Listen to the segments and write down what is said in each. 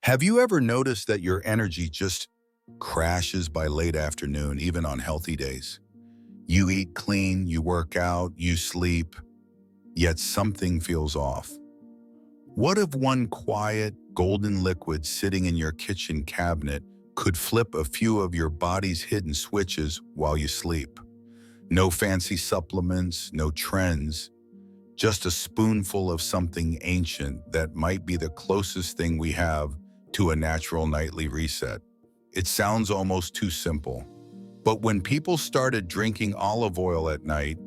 Have you ever noticed that your energy just crashes by late afternoon, even on healthy days? You eat clean, you work out, you sleep, yet something feels off. What if one quiet, golden liquid sitting in your kitchen cabinet could flip a few of your body's hidden switches while you sleep? No fancy supplements, no trends, just a spoonful of something ancient that might be the closest thing we have to a natural nightly reset. It sounds almost too simple. But when people started drinking olive oil at night,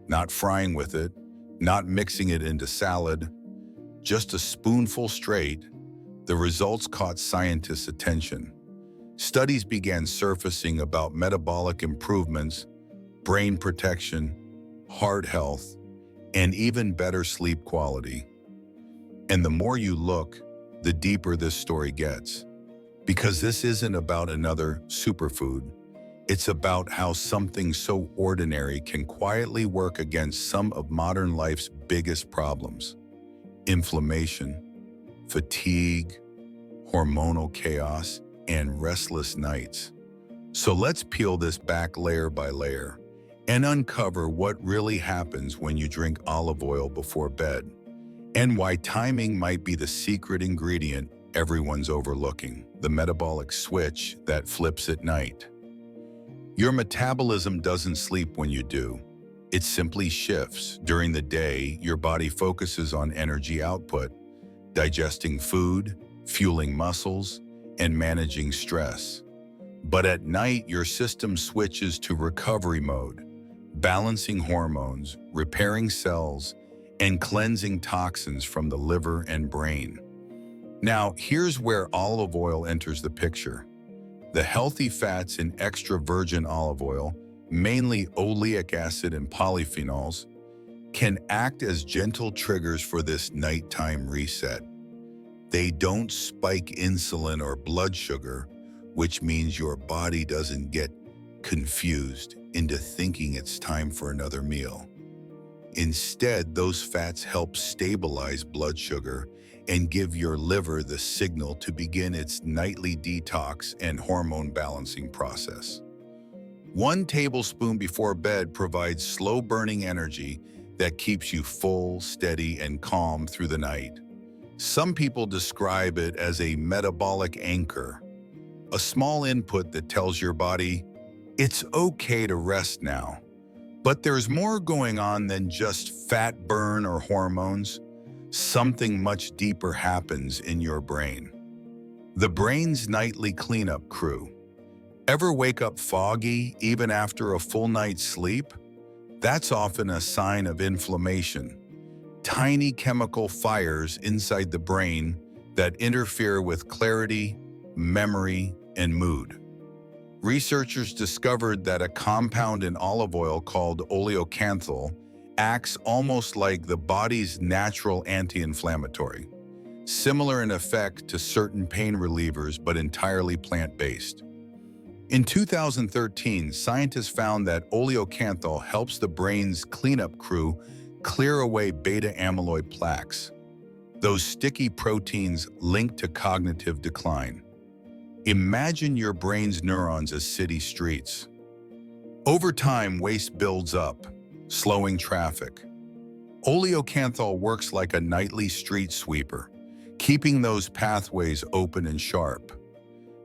not frying with it, not mixing it into salad, just a spoonful straight, the results caught scientists' attention. Studies began surfacing about metabolic improvements, brain protection, heart health, and even better sleep quality. And the more you look, the deeper this story gets. Because this isn't about another superfood. It's about how something so ordinary can quietly work against some of modern life's biggest problems: inflammation, fatigue, hormonal chaos, and restless nights. So let's peel this back layer by layer and uncover what really happens when you drink olive oil before bed, and why timing might be the secret ingredient everyone's overlooking, the metabolic switch that flips at night. Your metabolism doesn't sleep when you do. It simply shifts. During the day, your body focuses on energy output, digesting food, fueling muscles, and managing stress. But at night, your system switches to recovery mode, balancing hormones, repairing cells, and cleansing toxins from the liver and brain. Now, here's where olive oil enters the picture. The healthy fats in extra virgin olive oil, mainly oleic acid and polyphenols, can act as gentle triggers for this nighttime reset. They don't spike insulin or blood sugar, which means your body doesn't get confused into thinking it's time for another meal. Instead, those fats help stabilize blood sugar and give your liver the signal to begin its nightly detox and hormone balancing process. 1 tablespoon before bed provides slow-burning energy that keeps you full, steady, and calm through the night. Some people describe it as a metabolic anchor, a small input that tells your body, it's okay to rest now. But there's more going on than just fat burn or hormones. Something much deeper happens in your brain. The brain's nightly cleanup crew. Ever wake up foggy even after a full night's sleep? That's often a sign of inflammation. Tiny chemical fires inside the brain that interfere with clarity, memory, and mood. Researchers discovered that a compound in olive oil called oleocanthal acts almost like the body's natural anti-inflammatory, similar in effect to certain pain relievers but entirely plant-based. In 2013, scientists found that oleocanthal helps the brain's cleanup crew clear away beta-amyloid plaques, those sticky proteins linked to cognitive decline. Imagine your brain's neurons as city streets. Over time, waste builds up, slowing traffic. Oleocanthal works like a nightly street sweeper, keeping those pathways open and sharp.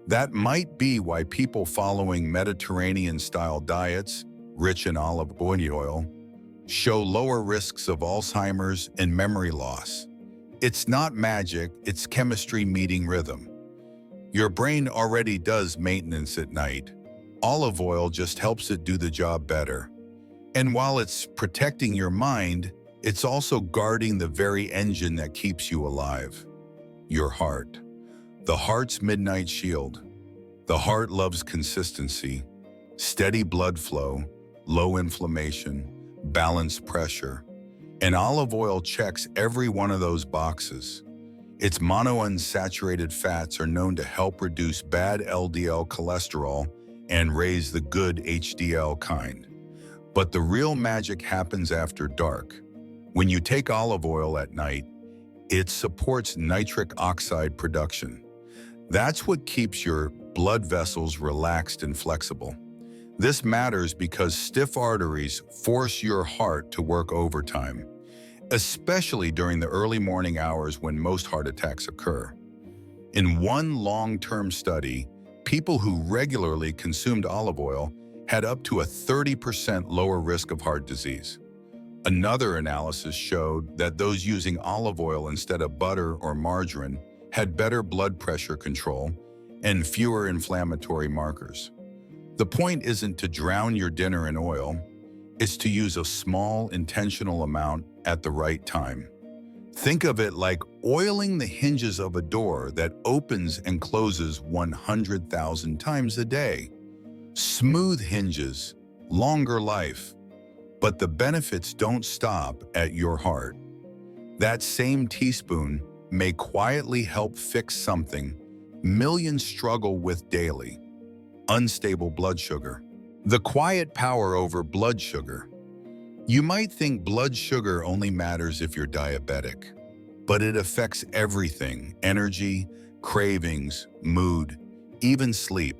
That might be why people following Mediterranean-style diets, rich in olive oil, show lower risks of Alzheimer's and memory loss. It's not magic, it's chemistry meeting rhythm. Your brain already does maintenance at night. Olive oil just helps it do the job better. And while it's protecting your mind, it's also guarding the very engine that keeps you alive: your heart. The heart's midnight shield. The heart loves consistency, steady blood flow, low inflammation, balanced pressure. And olive oil checks every one of those boxes. Its monounsaturated fats are known to help reduce bad LDL cholesterol and raise the good HDL kind. But the real magic happens after dark. When you take olive oil at night, it supports nitric oxide production, That's what keeps your blood vessels relaxed and flexible. This matters because stiff arteries force your heart to work overtime, especially during the early morning hours when most heart attacks occur. In one long-term study, people who regularly consumed olive oil had up to a 30% lower risk of heart disease. Another analysis showed that those using olive oil instead of butter or margarine had better blood pressure control and fewer inflammatory markers. The point isn't to drown your dinner in oil, it's to use a small, intentional amount at the right time. Think of it like oiling the hinges of a door that opens and closes 100,000 times a day. Smooth hinges, longer life, but the benefits don't stop at your heart. That same teaspoon may quietly help fix something millions struggle with daily: unstable blood sugar. The quiet power over blood sugar. You might think blood sugar only matters if you're diabetic, but it affects everything: energy, cravings, mood, even sleep.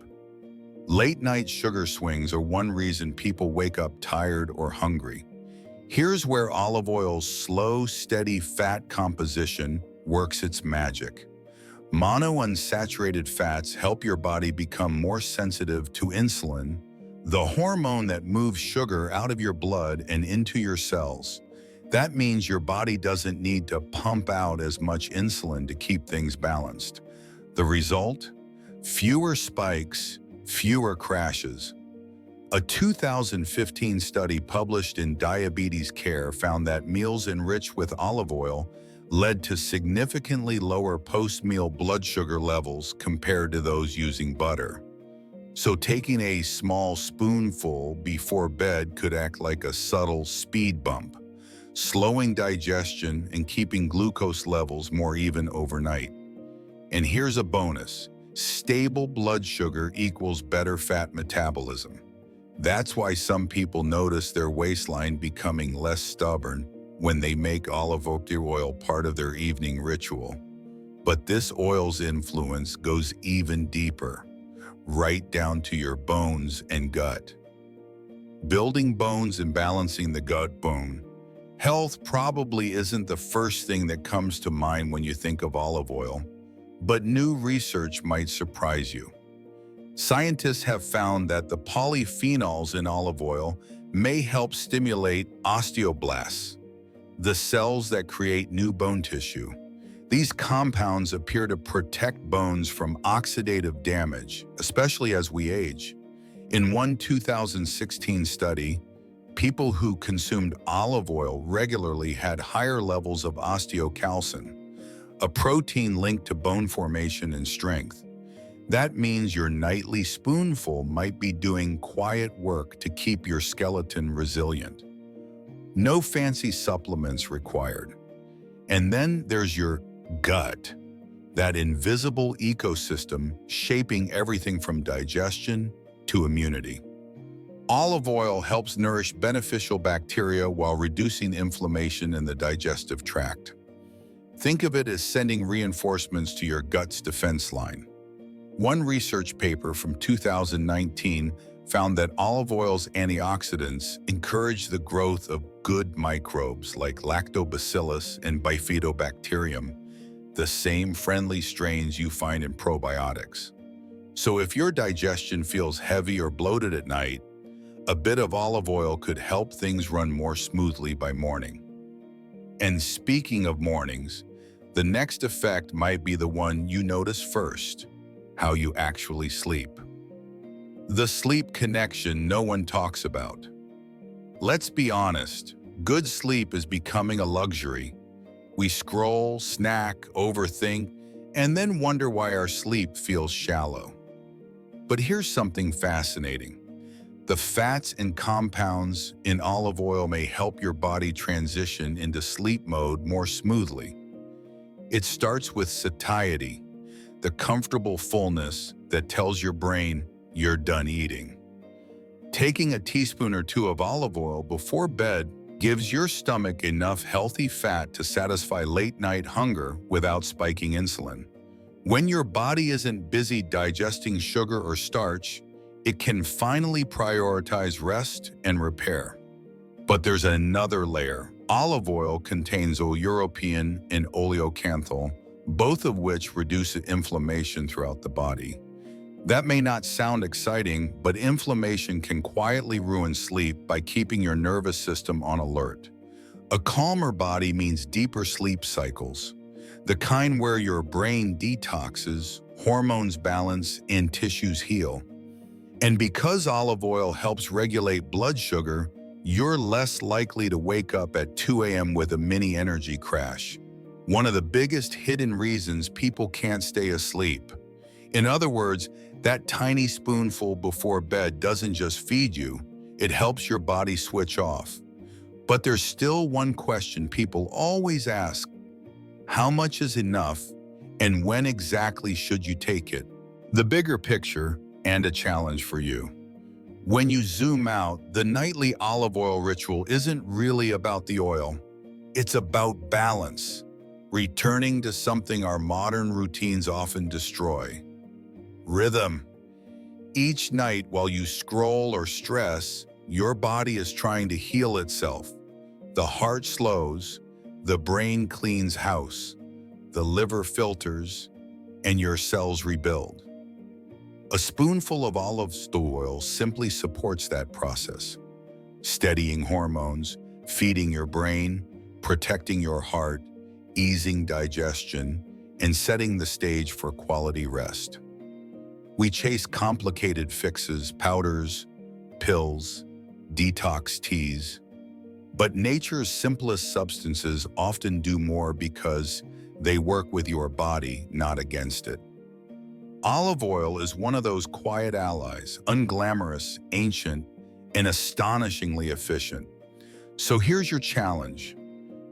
Late-night sugar swings are one reason people wake up tired or hungry. Here's where olive oil's slow, steady fat composition works its magic. Monounsaturated fats help your body become more sensitive to insulin, the hormone that moves sugar out of your blood and into your cells. That means your body doesn't need to pump out as much insulin to keep things balanced. The result? Fewer spikes, fewer crashes. A 2015 study published in Diabetes Care found that meals enriched with olive oil led to significantly lower post-meal blood sugar levels compared to those using butter. So taking a small spoonful before bed could act like a subtle speed bump, slowing digestion and keeping glucose levels more even overnight. And here's a bonus: stable blood sugar equals better fat metabolism. That's why some people notice their waistline becoming less stubborn when they make olive oil part of their evening ritual. But this oil's influence goes even deeper, right down to your bones and gut. Building bones and balancing the gut-bone health probably isn't the first thing that comes to mind when you think of olive oil, but new research might surprise you. Scientists have found that the polyphenols in olive oil may help stimulate osteoblasts, the cells that create new bone tissue. These compounds appear to protect bones from oxidative damage, especially as we age. In one 2016 study, people who consumed olive oil regularly had higher levels of osteocalcin, a protein linked to bone formation and strength. That means your nightly spoonful might be doing quiet work to keep your skeleton resilient. No fancy supplements required. And then there's your gut, that invisible ecosystem shaping everything from digestion to immunity. Olive oil helps nourish beneficial bacteria while reducing inflammation in the digestive tract. Think of it as sending reinforcements to your gut's defense line. One research paper from 2019 found that olive oil's antioxidants encourage the growth of good microbes like lactobacillus and bifidobacterium, the same friendly strains you find in probiotics. So if your digestion feels heavy or bloated at night, a bit of olive oil could help things run more smoothly by morning. And speaking of mornings, the next effect might be the one you notice first: how you actually sleep. The sleep connection no one talks about. Let's be honest, good sleep is becoming a luxury. We scroll, snack, overthink, and then wonder why our sleep feels shallow. But here's something fascinating. The fats and compounds in olive oil may help your body transition into sleep mode more smoothly. It starts with satiety, the comfortable fullness that tells your brain you're done eating. Taking a teaspoon or two of olive oil before bed gives your stomach enough healthy fat to satisfy late-night hunger without spiking insulin. When your body isn't busy digesting sugar or starch, it can finally prioritize rest and repair. But there's another layer. Olive oil contains oleuropein and oleocanthal, both of which reduce inflammation throughout the body. That may not sound exciting, but inflammation can quietly ruin sleep by keeping your nervous system on alert. A calmer body means deeper sleep cycles, the kind where your brain detoxes, hormones balance, and tissues heal. And because olive oil helps regulate blood sugar, you're less likely to wake up at 2 a.m. with a mini energy crash. One of the biggest hidden reasons people can't stay asleep. In other words, that tiny spoonful before bed doesn't just feed you, it helps your body switch off. But there's still one question people always ask: how much is enough, and when exactly should you take it? The bigger picture, and a challenge for you. When you zoom out, the nightly olive oil ritual isn't really about the oil. It's about balance, returning to something our modern routines often destroy: rhythm. Each night while you scroll or stress, your body is trying to heal itself. The heart slows, the brain cleans house, the liver filters, and your cells rebuild. A spoonful of olive oil simply supports that process, steadying hormones, feeding your brain, protecting your heart, easing digestion, and setting the stage for quality rest. We chase complicated fixes, powders, pills, detox teas, but nature's simplest substances often do more because they work with your body, not against it. Olive oil is one of those quiet allies, unglamorous, ancient, and astonishingly efficient. So here's your challenge.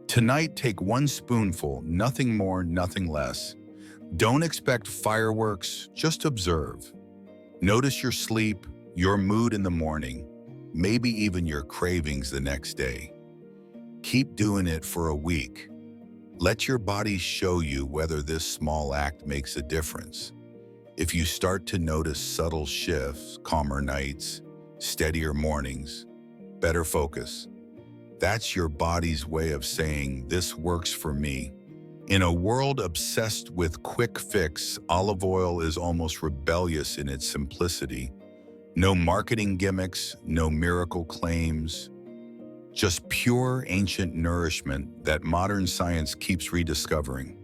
Tonight, take one spoonful, nothing more, nothing less. Don't expect fireworks, just observe. Notice your sleep, your mood in the morning, maybe even your cravings the next day. Keep doing it for a week. Let your body show you whether this small act makes a difference. If you start to notice subtle shifts, calmer nights, steadier mornings, better focus, that's your body's way of saying, "This works for me." In a world obsessed with quick fix, olive oil is almost rebellious in its simplicity. No marketing gimmicks, no miracle claims, just pure ancient nourishment that modern science keeps rediscovering.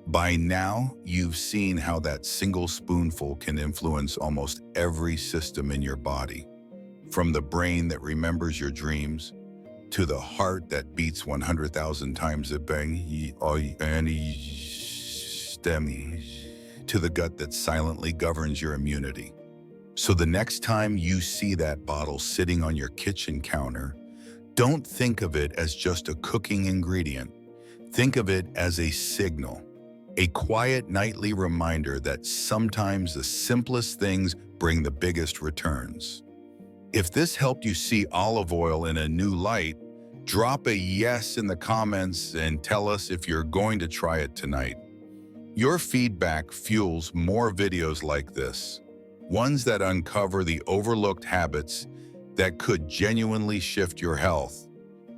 By now, you've seen how that single spoonful can influence almost every system in your body, from the brain that remembers your dreams, to the heart that beats 100,000 times a bang, to the gut that silently governs your immunity. So the next time you see that bottle sitting on your kitchen counter, don't think of it as just a cooking ingredient. Think of it as a signal. A quiet nightly reminder that sometimes the simplest things bring the biggest returns. If this helped you see olive oil in a new light, drop a yes in the comments and tell us if you're going to try it tonight. Your feedback fuels more videos like this, ones that uncover the overlooked habits that could genuinely shift your health.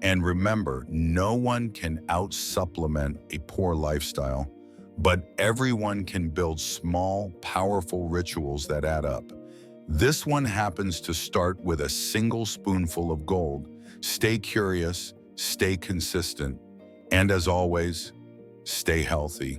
And remember, no one can out-supplement a poor lifestyle, but everyone can build small, powerful rituals that add up. This one happens to start with a single spoonful of gold. Stay curious, stay consistent, and as always, stay healthy.